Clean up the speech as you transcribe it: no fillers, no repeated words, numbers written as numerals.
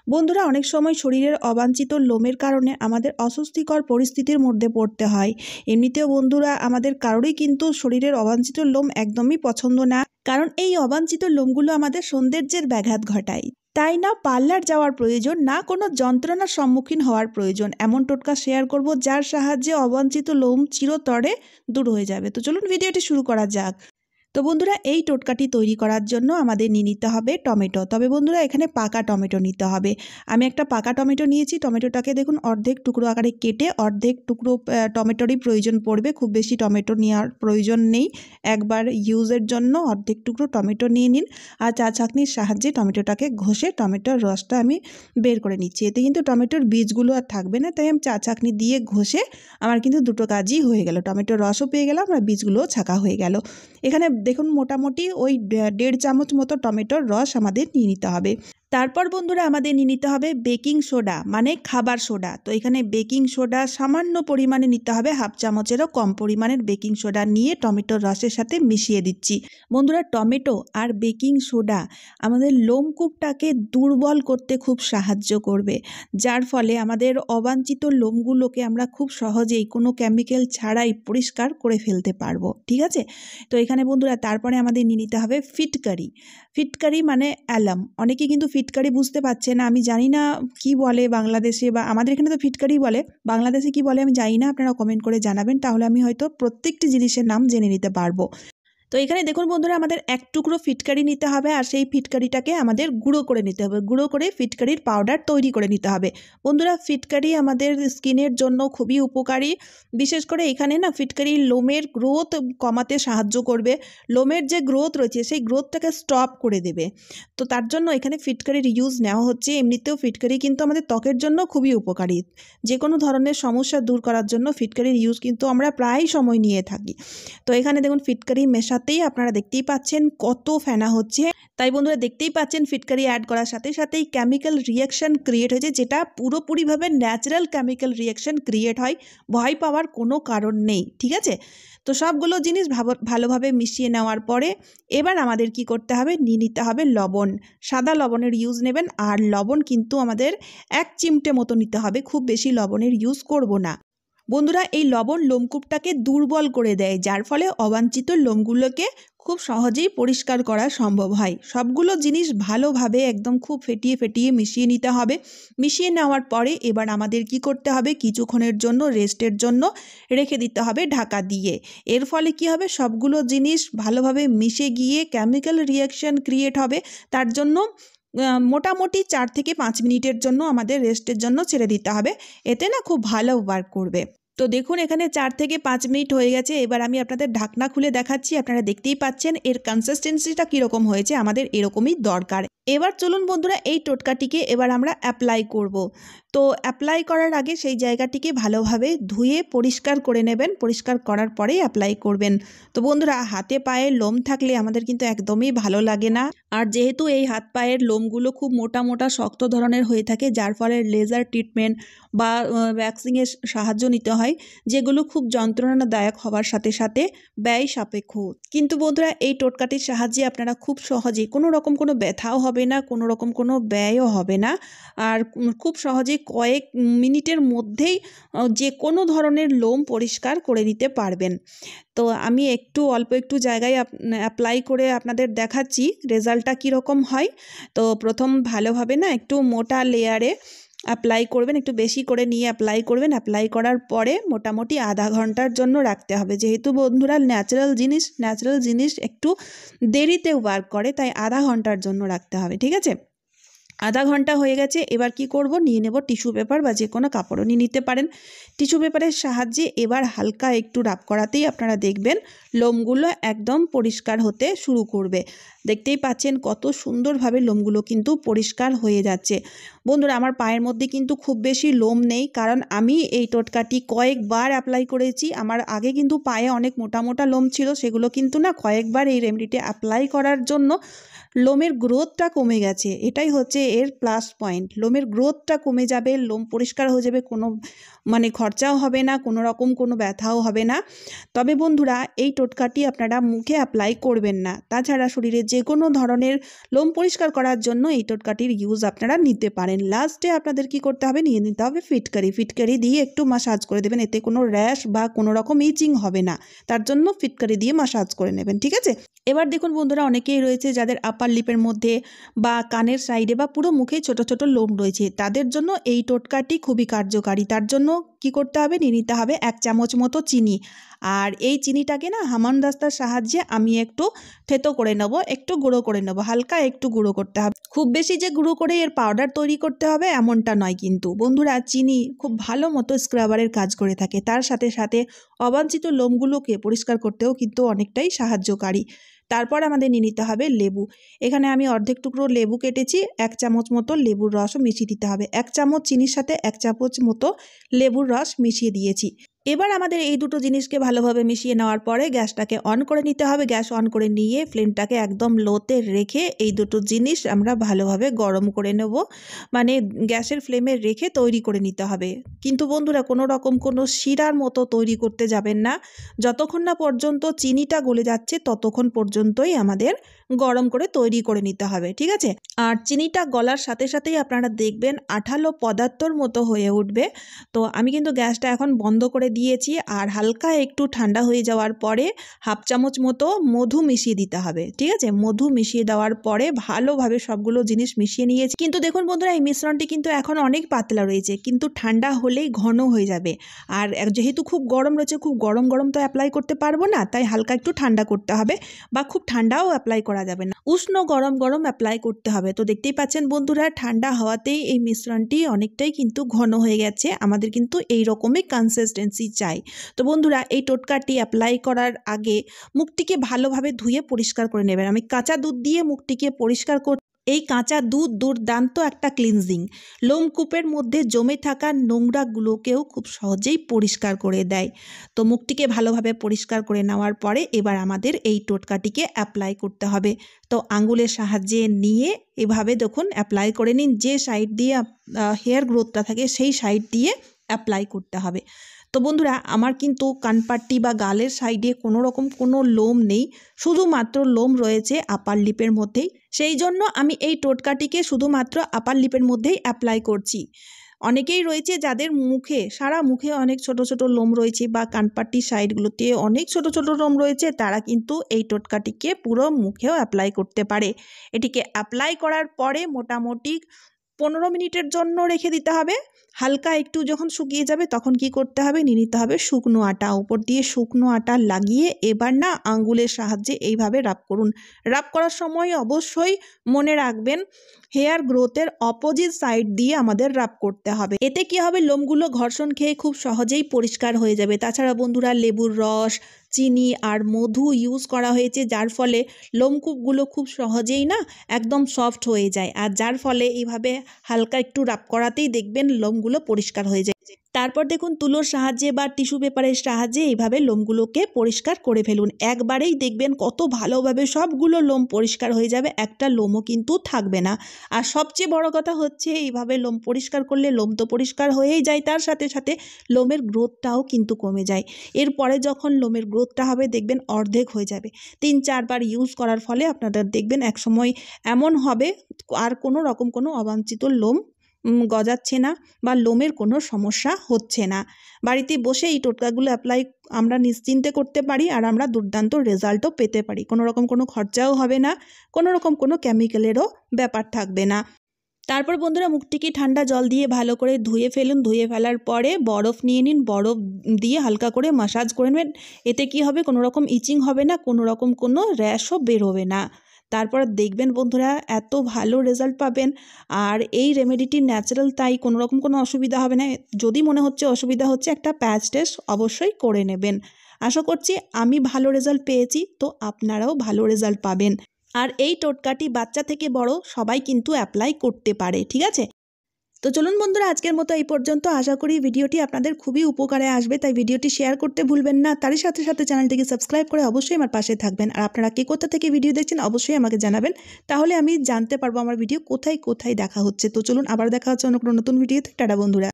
বন্ধুরা, অনেক সময় শরীরের অবাঞ্ছিত লোমের কারণে আমাদের অস্বস্তিকর পরিস্থিতির মধ্যে পড়তে হয়। এমনিতেও বন্ধুরা, আমাদের কারোরই কিন্তু শরীরের অবাঞ্ছিত লোম একদমই পছন্দ না, কারণ এই অবাঞ্ছিত লোমগুলো আমাদের সৌন্দর্যের ব্যাঘাত ঘটায়। তাই না পার্লার যাওয়ার প্রয়োজন, না কোনো যন্ত্রণার সম্মুখীন হওয়ার প্রয়োজন। এমন টোটকা শেয়ার করব যার সাহায্যে অবাঞ্ছিত লোম চিরতরে দূর হয়ে যাবে। তো চলুন ভিডিওটি শুরু করা যাক। তো বন্ধুরা, এই টোটকাটি তৈরি করার জন্য আমাদের নিয়ে নিতে হবে টমেটো। তবে বন্ধুরা, এখানে পাকা টমেটো নিতে হবে। আমি একটা পাকা টমেটো নিয়েছি। টমেটোটাকে দেখুন অর্ধেক টুকরো আকারে কেটে অর্ধেক টুকরো টমেটোরই প্রয়োজন পড়বে, খুব বেশি টমেটো নেওয়ার প্রয়োজন নেই। একবার ইউজের জন্য অর্ধেক টুকরো টমেটো নিয়ে নিন। আর চা ছাঁকনির সাহায্যে টমেটোটাকে ঘষে টমেটোর রসটা আমি বের করে নিচ্ছি। এতে কিন্তু টমেটোর বীজগুলো আর থাকবে না, তাই আমি চা ছাঁকনি দিয়ে ঘষে আমার কিন্তু দুটো কাজই হয়ে গেল। টমেটোর রসও পেয়ে গেলাম আর বীজগুলোও ছাঁকা হয়ে গেল। এখানে দেখুন মোটামুটি ওই 1.5 চামচ মতো টমেটোর রস আমাদের নিয়ে নিতে হবে। তারপর বন্ধুরা, আমাদের নিয়ে নিতে হবে বেকিং সোডা, মানে খাবার সোডা। তো এখানে বেকিং সোডা সামান্য পরিমাণে নিতে হবে, 1/2 চামচেরও কম পরিমাণের বেকিং সোডা নিয়ে টমেটোর রসের সাথে মিশিয়ে দিচ্ছি। বন্ধুরা, টমেটো আর বেকিং সোডা আমাদের লোমকূপটাকে দুর্বল করতে খুব সাহায্য করবে, যার ফলে আমাদের অবাঞ্ছিত লোমগুলোকে আমরা খুব সহজেই কোনো কেমিক্যাল ছাড়াই পরিষ্কার করে ফেলতে পারবো। ঠিক আছে? তো এখানে বন্ধুরা, তারপরে আমাদের নিয়ে নিতে হবে ফিটকারি। ফিটকারি মানে অ্যালাম। অনেকে কিন্তু ফিটকারি বুঝতে পারছে না। আমি জানি না কি বলে বাংলাদেশে, বা আমাদের এখানে তো ফিটকারি বলে, বাংলাদেশে কি বলে আমি জানি না। আপনারা কমেন্ট করে জানাবেন, তাহলে আমি হয়তো প্রত্যেকটি জিনিসের নাম জেনে নিতে পারবো। তো এখানে দেখুন বন্ধুরা, আমাদের এক টুকরো ফিটকারি নিতে হবে, আর সেই ফিটকারিটাকে আমাদের গুঁড়ো করে নিতে হবে। গুঁড়ো করে ফিটকারির পাউডার তৈরি করে নিতে হবে। বন্ধুরা, ফিটকারি আমাদের স্কিনের জন্য খুবই উপকারী। বিশেষ করে এখানে না ফিটকারির লোমের গ্রোথ কমাতে সাহায্য করবে। লোমের যে গ্রোথ রয়েছে সেই গ্রোথটাকে স্টপ করে দেবে। তো তার জন্য এখানে ফিটকারির ইউজ নেওয়া হচ্ছে। এমনিতেও ফিটকারি কিন্তু আমাদের ত্বকের জন্য খুবই উপকারী। যে কোনো ধরনের সমস্যা দূর করার জন্য ফিটকারির ইউজ কিন্তু আমরা প্রায় সময় নিয়ে থাকি। তো এখানে দেখুন ফিটকারি মেশাতেই আপনারা দেখতেই পাচ্ছেন কত ফেনা হচ্ছে। তাই বন্ধুরা, দেখতেই পাচ্ছেন ফিটকারি অ্যাড করার সাথে সাথেই কেমিক্যাল রিয়াকশন ক্রিয়েট হয়েছে, যেটা পুরোপুরিভাবে ন্যাচারাল কেমিক্যাল রিয়াকশন ক্রিয়েট হয়। ভয় পাওয়ার কোনো কারণ নেই। ঠিক আছে? তো সবগুলো জিনিস ভালোভাবে মিশিয়ে নেওয়ার পরে এবার আমাদের কি করতে হবে, নিয়ে নিতে হবে লবণ। সাদা লবণের ইউজ নেবেন, আর লবণ কিন্তু আমাদের 1 চিমটে মতো নিতে হবে, খুব বেশি লবণের ইউজ করব না। বন্ধুরা, এই লবণ লোমকূপটাকে দুর্বল করে দেয়, যার ফলে অবাঞ্ছিত লোমগুলোকে খুব সহজেই পরিষ্কার করা সম্ভব হয়। সবগুলো জিনিস ভালোভাবে একদম খুব ফেটিয়ে ফেটিয়ে মিশিয়ে নিতে হবে। মিশিয়ে নেওয়ার পরে এবার আমাদের কি করতে হবে, কিছুক্ষণের জন্য রেস্টের জন্য রেখে দিতে হবে ঢাকা দিয়ে। এর ফলে কি হবে, সবগুলো জিনিস ভালোভাবে মিশে গিয়ে কেমিক্যাল রিয়াকশন ক্রিয়েট হবে। তার জন্য মোটামুটি 4 থেকে 5 মিনিটের জন্য আমাদের রেস্টের জন্য ছেড়ে দিতে হবে। এতে না খুব ভালো ওয়ার্ক করবে। তো দেখুন, এখানে 4 থেকে 5 মিনিট হয়ে গেছে। এবার আমি আপনাদের ঢাকনা খুলে দেখাচ্ছি। আপনারা দেখতেই পাচ্ছেন এর কনসিস্টেন্সিটা কীরকম হয়েছে। আমাদের এরকমই দরকার। এবার চলুন বন্ধুরা, এই টোটকাটিকে এবার আমরা অ্যাপ্লাই করব। তো অ্যাপ্লাই করার আগে সেই জায়গাটিকে ভালোভাবে ধুয়ে পরিষ্কার করে নেবেন। পরিষ্কার করার পরেই অ্যাপ্লাই করবেন। তো বন্ধুরা, হাতে পায়ে লোম থাকলে আমাদের কিন্তু একদমই ভালো লাগে না। আর যেহেতু এই হাত পায়ের লোমগুলো খুব মোটা মোটা শক্ত ধরনের হয়ে থাকে, যার ফলে লেজার ট্রিটমেন্ট বা ভ্যাক্সিংয়ের সাহায্য নিতে হয়, যেগুলো খুব যন্ত্রণাদায়ক হওয়ার সাথে সাথে ব্যয় সাপেক্ষ। কিন্তু বন্ধুরা, এই টোটকাটির সাহায্যে আপনারা খুব সহজেই কোনো রকম কোনো ব্যথাও হবে না, কোনো রকম কোনো ব্যয়ও হবে না, আর খুব সহজেই কয়েক মিনিটের মধ্যেই যে কোনো ধরনের লোম পরিষ্কার করে নিতে পারবেন। তো আমি অল্প একটু জায়গায় অ্যাপ্লাই করে আপনাদের দেখাচ্ছি রেজাল্টটা কীরকম হয়। তো প্রথম ভালোভাবে না একটু মোটা লেয়ারে অ্যাপ্লাই করবেন, একটু বেশি করে নিয়ে অ্যাপ্লাই করবেন। অ্যাপ্লাই করার পরে মোটামুটি আধা ঘন্টার জন্য রাখতে হবে। যেহেতু বন্ধুরা ন্যাচারাল জিনিস একটু দেরিতে ওয়ার্ক করে, তাই আধা ঘন্টার জন্য রাখতে হবে। ঠিক আছে? আধা ঘন্টা হয়ে গেছে। এবার কি করব, নিয়ে নেব টিস্যু পেপার বা যে কোনো কাপড়ও নিয়ে নিতে পারেন। টিস্যু পেপারের সাহায্যে এবার হালকা একটু রাব করাতেই আপনারা দেখবেন লোমগুলো একদম পরিষ্কার হতে শুরু করবে। দেখতেই পাচ্ছেন কত সুন্দরভাবে লোমগুলো কিন্তু পরিষ্কার হয়ে যাচ্ছে। বন্ধুরা, আমার পায়ের মধ্যে কিন্তু খুব বেশি লোম নেই, কারণ আমি এই টোটকাটি কয়েকবার অ্যাপ্লাই করেছি। আমার আগে কিন্তু পায়ে অনেক মোটা মোটা লোম ছিল, সেগুলো কিন্তু না কয়েকবার এই রেমেডিটি অ্যাপ্লাই করার জন্য লোমের গ্রোথটা কমে গেছে। এটাই হচ্ছে এর প্লাস পয়েন্ট। লোমের গ্রোথটা কমে যাবে, লোম পরিষ্কার হয়ে যাবে, কোনো খরচাও হবে না, কোনো রকম কোনো ব্যথাও হবে না। তবে বন্ধুরা এই টোটকাটি আপনারা মুখে অ্যাপ্লাই করবেন না। তাছাড়া শরীরে যে কোনো ধরনের লোম পরিষ্কার করার জন্য এই টোটকাটির ইউজ আপনারা নিতে পারেন। লাস্টে আপনাদের কি করতে হবে, নিয়ে নিতে হবে ফিটকারি দিয়ে একটু মাসাজ করে দেবেন। এতে কোনো র্যাশ বা কোনো রকম ইচিং হবে না, তার জন্য ফিটকারি দিয়ে মাসাজ করে নেবেন, ঠিক আছে। এবার দেখুন বন্ধুরা, অনেকেই রয়েছে যাদের আপার লিপের মধ্যে বা কানের সাইডে বা পুরো মুখে ছোট ছোট লোম রয়েছে, তাদের জন্য এই টোটকাটি খুবই কার্যকারী। তার জন্য কি করতে হবে, নিয়ে নিতে হবে 1 চামচ মতো চিনি। আর এই চিনিটাকে না হামানদিস্তার সাহায্যে আমি একটু থেতো করে নেব, একটু গুঁড়ো করে নেব, হালকা একটু গুঁড়ো করতে হবে। খুব বেশি যে গুঁড়ো করে এর পাউডার তৈরি করতে হবে এমনটা নয় কিন্তু বন্ধুরা। চিনি খুব ভালো মতো স্ক্রাবারের কাজ করে থাকে, তার সাথে সাথে অবাঞ্ছিত লোমগুলোকে পরিষ্কার করতেও কিন্তু অনেকটাই সাহায্যকারী। তারপর আমাদের নিয়ে নিতে হবে লেবু। এখানে আমি অর্ধেক টুকরো লেবু কেটেছি, 1 চামচ মতো লেবুর রসও মিশিয়ে দিতে হবে। 1 চামচ চিনির সাথে 1 চামচ মতো লেবুর রস মিশিয়ে দিয়েছি। এবার আমাদের এই দুটো জিনিসকে ভালোভাবে মিশিয়ে নেওয়ার পরে গ্যাসটাকে অন করে নিতে হবে। গ্যাস অন করে নিয়ে ফ্লেমটাকে একদম লোতে রেখে এই দুটো জিনিস আমরা ভালোভাবে গরম করে নেব, গ্যাসের ফ্লেমে রেখে তৈরি করে নিতে হবে। কিন্তু বন্ধুরা কোনো রকম কোনো শিরার মতো তৈরি করতে যাবেন না। যতক্ষণ না পর্যন্ত চিনিটা গলে যাচ্ছে ততক্ষণ পর্যন্তই আমাদের গরম করে তৈরি করে নিতে হবে, ঠিক আছে। আর চিনিটা গলার সাথে সাথেই আপনারা দেখবেন আঠালো পদার্থর মতো হয়ে উঠবে। তো আমি কিন্তু গ্যাসটা এখন বন্ধ করে দিয়েছি। আর হালকা একটু ঠান্ডা হয়ে যাওয়ার পরে 1/2 চামচ মতো মধু মিশিয়ে দিতে হবে, ঠিক আছে। মধু মিশিয়ে দেওয়ার পরে ভালোভাবে সবগুলো জিনিস মিশিয়ে নিয়েছি। কিন্তু দেখুন বন্ধুরা, এই মিশ্রণটি কিন্তু এখন অনেক পাতলা রয়েছে, কিন্তু ঠান্ডা হলেই ঘন হয়ে যাবে। আর যেহেতু খুব গরম রয়েছে, খুব গরম তো অ্যাপ্লাই করতে পারবো না, তাই হালকা একটু ঠান্ডা করতে হবে, বা খুব ঠান্ডাও অ্যাপ্লাই করা যাবে না, উষ্ণ গরম অ্যাপ্লাই করতে হবে। তো দেখতেই পাচ্ছেন বন্ধুরা, ঠান্ডা হওয়াতেই এই মিশ্রণটি অনেকটাই কিন্তু ঘন হয়ে গেছে। আমাদের কিন্তু এই রকমই কনসিস্টেন্সি চাই। তো বন্ধুরা, এই টোটকাটি অ্যাপ্লাই করার আগে মুখটিকে ভালোভাবে ধুয়ে পরিষ্কার করে নেবেন। আমি কাঁচা দুধ দিয়ে মুখটিকে পরিষ্কার করতে। এই কাঁচা দুধ দুর্দান্ত একটা ক্লিনজিং, লোমকূপের মধ্যে জমে থাকা নোংরাগুলোকেও খুব সহজেই পরিষ্কার করে দেয়। তো মুখটিকে ভালোভাবে পরিষ্কার করে নেওয়ার পরে এবার আমাদের এই টোটকাটিকে অ্যাপ্লাই করতে হবে। তো আঙ্গুলের সাহায্যে নিয়ে এভাবে দেখুন অ্যাপ্লাই করে নিন। যে সাইড দিয়ে হেয়ার গ্রোথটা থাকে সেই সাইড দিয়ে অ্যাপ্লাই করতে হবে। তো বন্ধুরা, আমার কিন্তু কানপাট্টি বা গালের সাইডে কোনো রকম কোনো লোম নেই, শুধুমাত্র লোম রয়েছে আপার লিপের মধ্যেই। সেই জন্য আমি এই টোটকাটিকে শুধুমাত্র আপার লিপের মধ্যেই অ্যাপ্লাই করছি। অনেকেই রয়েছে যাদের মুখে, সারা মুখে অনেক ছোট ছোট লোম রয়েছে, বা কানপাট্টির সাইডগুলোতে অনেক ছোট ছোট লোম রয়েছে, তারা কিন্তু এই টোটকাটিকে পুরো মুখেও অ্যাপ্লাই করতে পারে। এটিকে অ্যাপ্লাই করার পরে মোটামুটি 15 মিনিটের জন্য রেখে দিতে হবে। হালকা একটু যখন শুকিয়ে যাবে তখন কি করতে হবে, নিয়ে নিতে হবে শুকনো আটা। উপর দিয়ে শুকনো আটা লাগিয়ে এবার না আঙ্গুলের সাহায্যে এইভাবে রাব করুন। রাব করার সময় অবশ্যই মনে রাখবেন হেয়ার গ্রোথের অপোজিট সাইড দিয়ে আমাদের রাব করতে হবে। এতে কি হবে, লোমগুলো ঘর্ষণ খেয়ে খুব সহজেই পরিষ্কার হয়ে যাবে। তাছাড়া বন্ধুরা, লেবুর রস, চিনি আর মধু ইউজ করা হয়েছে, যার ফলে লোমকূপগুলো খুব সহজেই না একদম সফট হয়ে যায়। আর যার ফলে এইভাবে হালকা একটু রাব করাতেই দেখবেন লোমগুলো পরিষ্কার হয়ে যায়। তারপর দেখুন তুলোর সাহায্যে বা টিস্যু পেপারের সাহায্যে এইভাবে লোমগুলোকে পরিষ্কার করে ফেলুন। একবারেই দেখবেন কত ভালোভাবে সবগুলো লোম পরিষ্কার হয়ে যাবে, একটা লোমও কিন্তু থাকবে না। আর সবচেয়ে বড় কথা হচ্ছে, এইভাবে লোম পরিষ্কার করলে লোম তো পরিষ্কার হয়েই যায়, তার সাথে সাথে লোমের গ্রোথটাও কিন্তু কমে যায়। এরপরে যখন লোমের গ্রোথটা হবে দেখবেন অর্ধেক হয়ে যাবে। 3-4 বার ইউজ করার ফলে আপনাদের দেখবেন একসময় এমন হবে আর কোনো রকম কোনো অবাঞ্ছিত লোম গজাচ্ছে না, বা লোমের কোনো সমস্যা হচ্ছে না। বাড়িতে বসে এই টোটকাগুলো অ্যাপ্লাই আমরা নিশ্চিন্তে করতে পারি, আর আমরা দুর্দান্ত রেজাল্টও পেতে পারি। কোনো রকম কোনো খরচাও হবে না, কোনো রকম কোনো কেমিক্যালেরও ব্যাপার থাকবে না। তারপর বন্ধুরা, মুখটিকে ঠান্ডা জল দিয়ে ভালো করে ধুয়ে ফেলুন। ধুয়ে ফেলার পরে বরফ নিয়ে নিন, বরফ দিয়ে হালকা করে মাসাজ করে নেবেন। এতে কি হবে, কোনো রকম ইচিং হবে না, কোনো রকম কোনো র্যাশও বের হবে না। তারপর দেখবেন বন্ধুরা, এত ভালো রেজাল্ট পাবেন। আর এই রেমেডিটি ন্যাচারাল, তাই কোনো রকম কোনো অসুবিধা হবে না। যদি মনে হচ্ছে অসুবিধা হচ্ছে, একটা প্যাচ টেস্ট অবশ্যই করে নেবেন। আশা করছি আমি ভালো রেজাল্ট পেয়েছি, তো আপনারাও ভালো রেজাল্ট পাবেন। আর এই টোটকাটি বাচ্চা থেকে বড় সবাই কিন্তু অ্যাপ্লাই করতে পারে, ঠিক আছে। তো চলুন বন্ধুরা, আজকের মতো এই পর্যন্ত। আশা করি ভিডিওটি আপনাদের খুবই উপকারে আসবে, তাই ভিডিওটি শেয়ার করতে ভুলবেন না। তারই সাথে সাথে চ্যানেলটিকে সাবস্ক্রাইব করে অবশ্যই আমার পাশে থাকবেন। আর আপনারা কে কোথা থেকে ভিডিও দেখছেন অবশ্যই আমাকে জানাবেন, তাহলে আমি জানতে পারবো আমার ভিডিও কোথায় কোথায় দেখা হচ্ছে। তো চলুন, আবার দেখা হচ্ছে অন্য কোনো নতুন ভিডিওতে। টাটা বন্ধুরা।